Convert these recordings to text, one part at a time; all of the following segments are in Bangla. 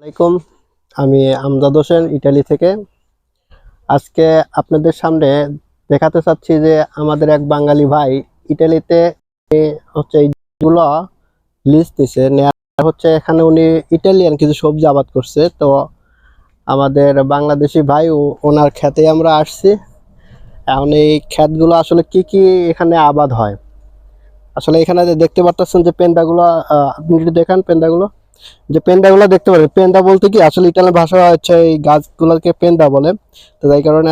আলাইকুম। আমি আমজাদ হোসেন ইতালি থেকে। আজকে আপনাদের সামনে দেখাতে চাচ্ছি যে আমাদের এক বাঙালি ভাই ইতালিতে হচ্ছে এইগুলো লিজ দিছে নেওয়া হচ্ছে। এখানে উনি ইটালিয়ান কিছু সবজি আবাদ করছে। তো আমাদের বাংলাদেশি ভাই ওনার খেতে আমরা আসছি। এখন এই ক্ষেতগুলো আসলে কি কি এখানে আবাদ হয়, আসলে এখানে যে দেখতে পাচ্ছেন যে পেন্দাগুলো, আপনি যদি দেখান পেন্দাগুলো, যে পেন্দাগুলো দেখতে পারেন। পেন্দা বলতে কি আসলে ইটালিয়ান ভাষা হচ্ছে এই গাছগুলোকে পেন্দা বলে। তো তাই কারণে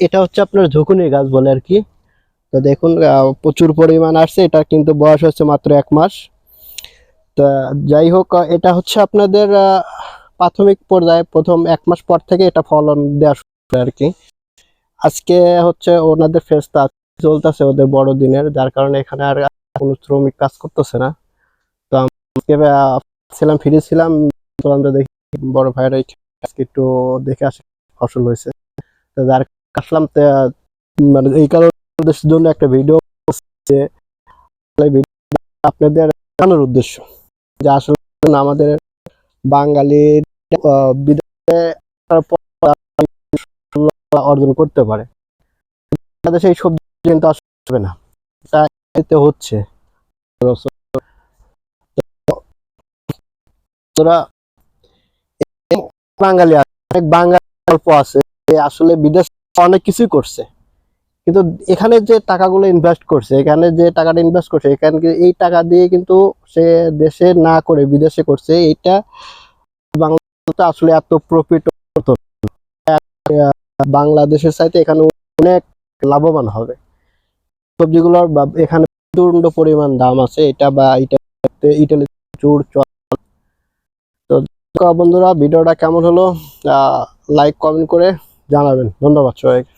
এটা হচ্ছে আপনার ঝুঁকুনি গাছ বলে আর কি। তো দেখুন প্রচুর পরিমাণ আসছে। এটা কিন্তু বয়স হচ্ছে মাত্র 1 মাস। তা যাই হোক, এটা হচ্ছে আপনাদের প্রাথমিক পর্যায়ে প্রথম 1 মাস পর থেকে এটা ফলন দেওয়া শুরু হয় আর কি। আজকে হচ্ছে ওনাদের ফেস্টা চলতেছে, ওদের বড়দিনের, যার কারণে এখানে আর কোনো শ্রমিক কাজ করতেছে না। তো আজকে ছিলাম, ফ্রি ছিলাম, বললাম যে দেখি বড় ভাইয়ের আজকে একটু দেখে আসে ফসল হয়েছে। তো যার আসলাম মানে এই কারণের জন্য একটা ভিডিও আপনাদের দেখানোর উদ্দেশ্য যে আসলে আমাদের বাঙালির বিদেশে অর্জন করতে পারে, বাংলাদেশে এই সবজি কিন্তু আসবে না, তা এতে হচ্ছে। তোরা বাঙালি অনেক বাঙালি গল্প আছে যে আসলে বিদেশ অনেক কিছুই করছে, কিন্তু এখানে যে টাকাগুলো ইনভেস্ট করছে, এখানে যে টাকাটা ইনভেস্ট করছে, এখানে এই টাকা দিয়ে কিন্তু সে দেশে না করে বিদেশে করছে। এইটা বাংলাদেশে আসলে এত প্রফিট হতো না। বাংলাদেশের চাইতে এখানে অনেক লাভবান হবে সবজিগুলোর, এখানে প্রচন্ড পরিমাণ দাম আছে। এটা বা ইটালি প্রচুর চল। তো বন্ধুরা, ভিডিওটা কেমন হলো লাইক কমেন্ট করে জানাবেন। ধন্যবাদ সবাইকে।